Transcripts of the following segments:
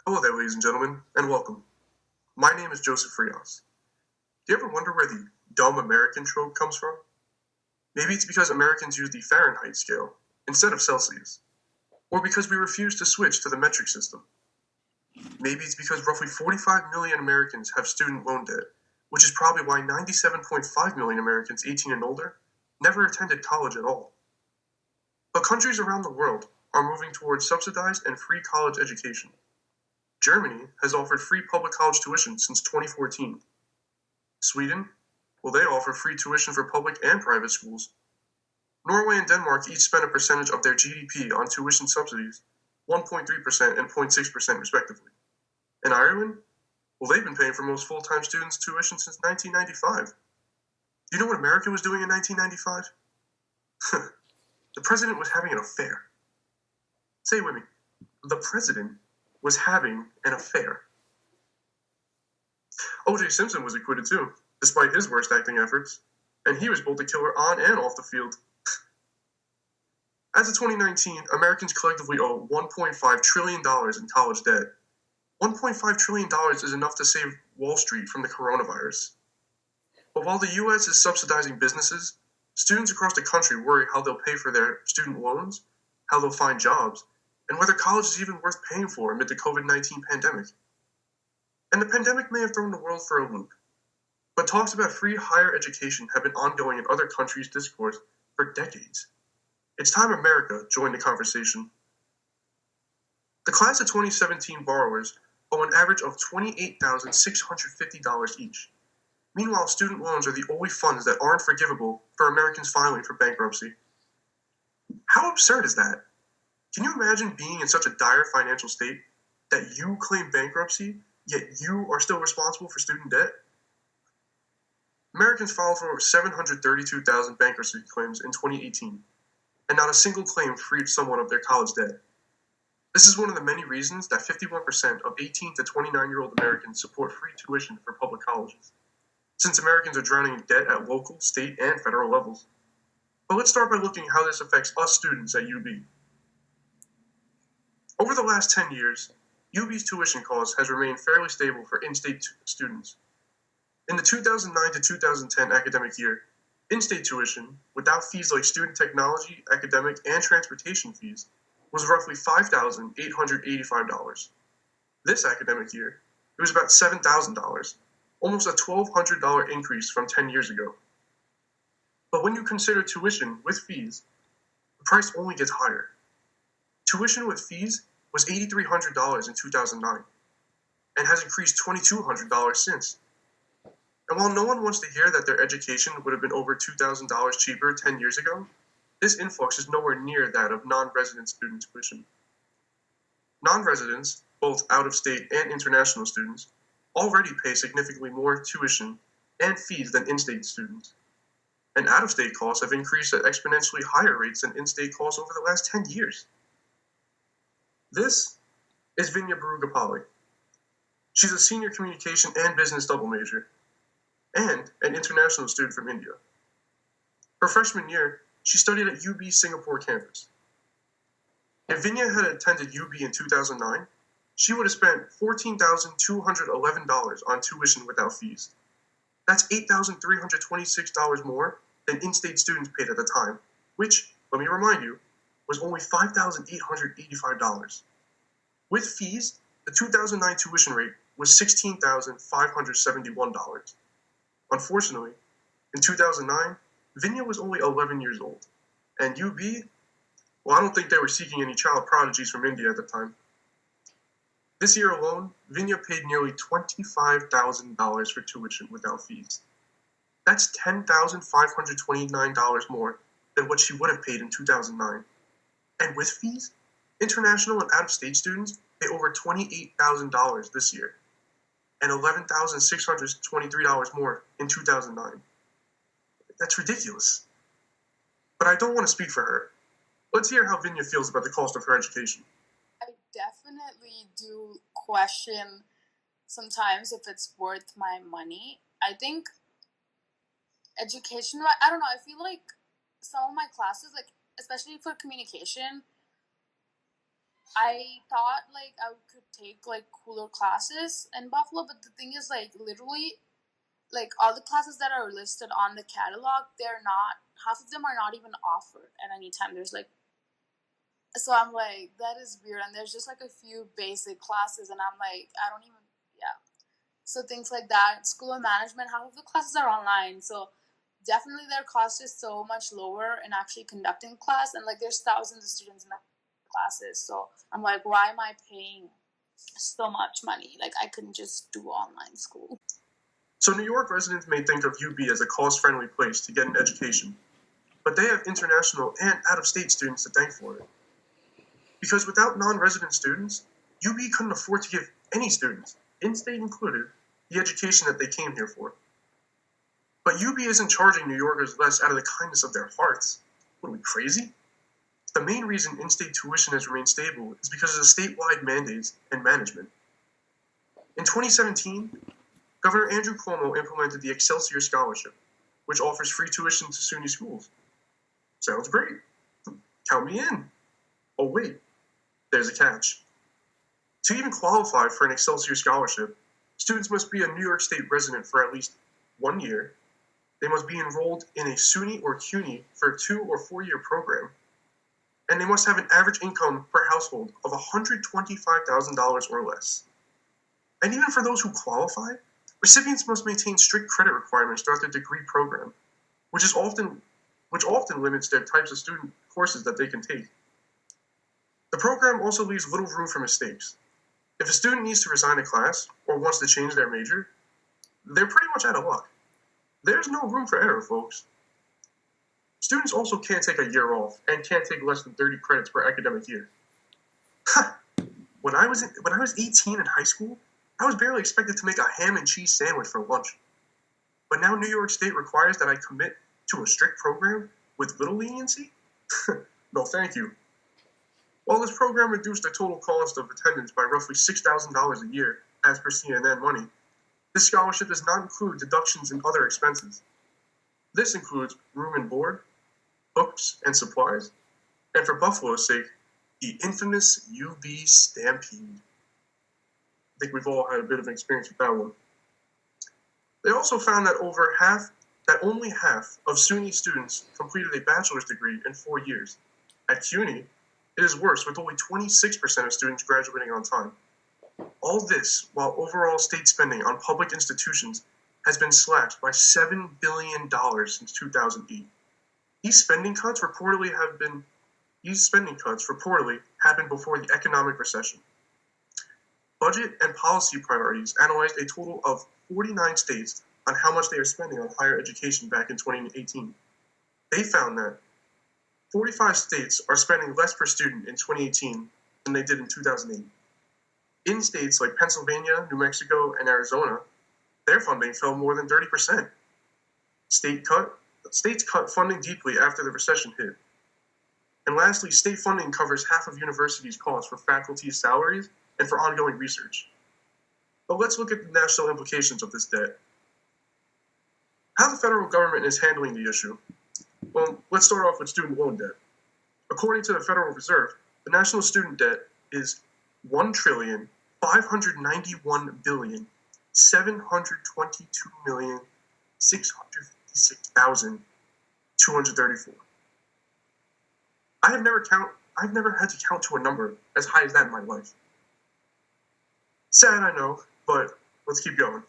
Hello there, ladies and gentlemen, and welcome. My name is Joseph Frias. Do you ever wonder where the dumb American trope comes from? Maybe it's because Americans use the Fahrenheit scale instead of Celsius, or because we refuse to switch to the metric system. Maybe it's because roughly 45 million Americans have student loan debt, which is probably why 97.5 million Americans 18 and older never attended college at all. But countries around the world are moving towards subsidized and free college education. Germany has offered free public college tuition since 2014. Sweden, well, they offer free tuition for public and private schools. Norway and Denmark each spend a percentage of their GDP on tuition subsidies, 1.3% and 0.6% respectively. And Ireland, well, they've been paying for most full-time students' tuition since 1995. Do you know what America was doing in 1995? The president was having an affair. Say it with me. The president was having an affair. O.J. Simpson was acquitted too, despite his worst acting efforts, and he was both a killer on and off the field. As of 2019, Americans collectively owe $1.5 trillion in college debt. $1.5 trillion is enough to save Wall Street from the coronavirus. But while the U.S. is subsidizing businesses, students across the country worry how they'll pay for their student loans, how they'll find jobs, and whether college is even worth paying for amid the COVID-19 pandemic. And the pandemic may have thrown the world for a loop, but talks about free higher education have been ongoing in other countries' discourse for decades. It's time America joined the conversation. The class of 2017 borrowers owe an average of $28,650 each. Meanwhile, student loans are the only funds that aren't forgivable for Americans filing for bankruptcy. How absurd is that? Can you imagine being in such a dire financial state that you claim bankruptcy, yet you are still responsible for student debt? Americans filed for over 732,000 bankruptcy claims in 2018, and not a single claim freed someone of their college debt. This is one of the many reasons that 51% of 18 to 29-year-old Americans support free tuition for public colleges, since Americans are drowning in debt at local, state, and federal levels. But let's start by looking at how this affects us students at UB. Over the last 10 years, UB's tuition cost has remained fairly stable for in-state students. In the 2009 to 2010 academic year, in-state tuition, without fees like student technology, academic, and transportation fees, was roughly $5,885. This academic year, it was about $7,000, almost a $1,200 increase from 10 years ago. But when you consider tuition with fees, the price only gets higher. Tuition with fees was $8,300 in 2009 and has increased $2,200 since. And while no one wants to hear that their education would have been over $2,000 cheaper 10 years ago, this influx is nowhere near that of non-resident student tuition. Non-residents, both out-of-state and international students, already pay significantly more tuition and fees than in-state students. And out-of-state costs have increased at exponentially higher rates than in-state costs over the last 10 years. This is Vinya Barugapalli. She's a senior communication and business double major, and an international student from India. Her freshman year, she studied at UB Singapore campus. If Vinya had attended UB in 2009, she would have spent $14,211 on tuition without fees. That's $8,326 more than in-state students paid at the time, which, let me remind you, was only $5,885. With fees, the 2009 tuition rate was $16,571. Unfortunately, in 2009, Vinya was only 11 years old, and UB, well, I don't think they were seeking any child prodigies from India at the time. This year alone, Vinya paid nearly $25,000 for tuition without fees. That's $10,529 more than what she would have paid in 2009. And with fees, international and out-of-state students pay over $28,000 this year, and $11,623 more in 2009. That's ridiculous. But I don't want to speak for her. Let's hear how Vinya feels about the cost of her education. I definitely do question sometimes if it's worth my money. I think education, I don't know, I feel like some of my classes, like especially for communication, I thought like I could take like cooler classes in Buffalo, but the thing is like literally like all the classes that are listed on the catalog, they're not half of them are not even offered at any time. There's like so I'm like that is weird, and there's just like a few basic classes, and I'm like I don't even yeah. So things like that. School of management, half of the classes are online, so definitely their cost is so much lower in actually conducting class, and like there's thousands of students in the classes. So I'm like, why am I paying so much money? Like I couldn't just do online school. So New York residents may think of UB as a cost-friendly place to get an education, but they have international and out-of-state students to thank for it. Because without non-resident students, UB couldn't afford to give any students, in-state included, the education that they came here for. But UB isn't charging New Yorkers less out of the kindness of their hearts. What are we, crazy? The main reason in-state tuition has remained stable is because of the statewide mandates and management. In 2017, Governor Andrew Cuomo implemented the Excelsior Scholarship, which offers free tuition to SUNY schools. Sounds great. Count me in. Oh wait, there's a catch. To even qualify for an Excelsior Scholarship, students must be a New York State resident for at least 1 year. They must be enrolled in a SUNY or CUNY for a 2 or 4 year program. And they must have an average income per household of $125,000 or less. And even for those who qualify, recipients must maintain strict credit requirements throughout their degree program, which often limits their types of student courses that they can take. The program also leaves little room for mistakes. If a student needs to resign a class or wants to change their major, they're pretty much out of luck. There's no room for error, folks. Students also can't take a year off and can't take less than 30 credits per academic year. When I was 18 in high school, I was barely expected to make a ham and cheese sandwich for lunch. But now New York State requires that I commit to a strict program with little leniency? No, thank you. While this program reduced the total cost of attendance by roughly $6,000 a year, as per CNN Money, this scholarship does not include deductions and other expenses. This includes room and board, books and supplies, and for Buffalo's sake, the infamous UB Stampede. I think we've all had a bit of an experience with that one. They also found that only half of SUNY students completed a bachelor's degree in 4 years. At CUNY, it is worse, with only 26% of students graduating on time. All this while overall state spending on public institutions has been slashed by $7 billion since 2008. These spending cuts reportedly happened before the economic recession. Budget and policy priorities analyzed a total of 49 states on how much they are spending on higher education back in 2018. They found that 45 states are spending less per student in 2018 than they did in 2008. In states like Pennsylvania, New Mexico, and Arizona, their funding fell more than 30%. States cut funding deeply after the recession hit. And lastly, state funding covers half of universities' costs for faculty's salaries and for ongoing research. But let's look at the national implications of this debt. How the federal government is handling the issue. Well, let's start off with student loan debt. According to the Federal Reserve, the national student debt is $1,591,656,234. I've never had to count to a number as high as that in my life. Sad, I know, but let's keep going.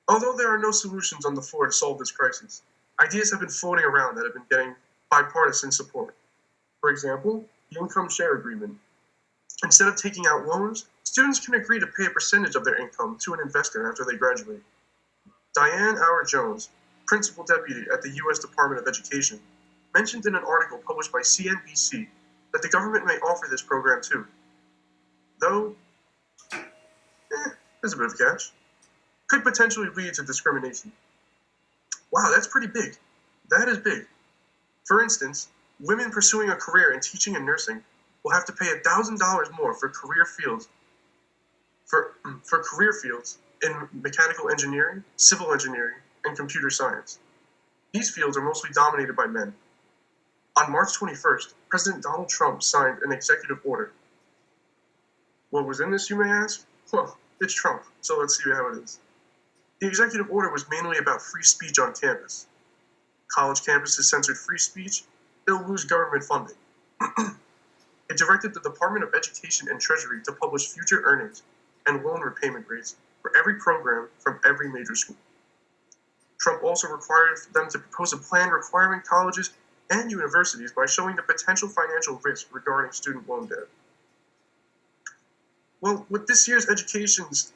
Although there are no solutions on the floor to solve this crisis, ideas have been floating around that have been getting bipartisan support. For example, the income share agreement. Instead of taking out loans, students can agree to pay a percentage of their income to an investor after they graduate. Diane Howard-Jones, principal deputy at the U.S. Department of Education, mentioned in an article published by CNBC that the government may offer this program too. Though, there's a bit of a catch. Could potentially lead to discrimination. Wow, that's pretty big. That is big. For instance, women pursuing a career in teaching and nursing will have to pay $1,000 more for career fields in mechanical engineering, civil engineering, and computer science. These fields are mostly dominated by men. On March 21st, President Donald Trump signed an executive order What was in this, you may ask? Well, it's Trump, so let's see how it is. The executive order was mainly about free speech on campus. College campuses censored free speech, they'll lose government funding. It directed the Department of Education and Treasury to publish future earnings and loan repayment rates for every program from every major school. Trump also required them to propose a plan requiring colleges and universities by showing the potential financial risk regarding student loan debt. Well, with this year's elections,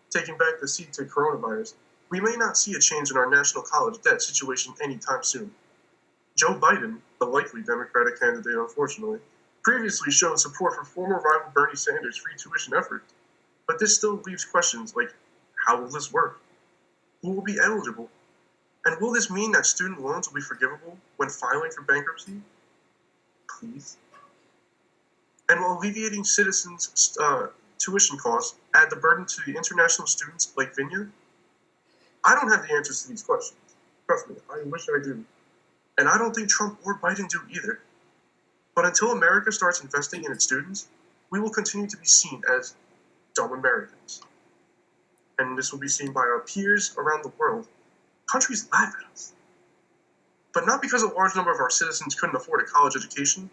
taking back the seat to coronavirus, we may not see a change in our national college debt situation anytime soon. Joe Biden, the likely Democratic candidate unfortunately, previously showed support for former rival Bernie Sanders' free tuition effort, but this still leaves questions like, how will this work? Who will be eligible? And will this mean that student loans will be forgivable when filing for bankruptcy? Please. And will alleviating citizens' tuition costs add the burden to the international students like Vineyard? I don't have the answers to these questions. Trust me, I wish I do. And I don't think Trump or Biden do either. But until America starts investing in its students, we will continue to be seen as dumb Americans. And this will be seen by our peers around the world. Countries laugh at us. But not because a large number of our citizens couldn't afford a college education,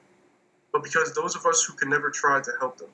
but because those of us who could never try to help them.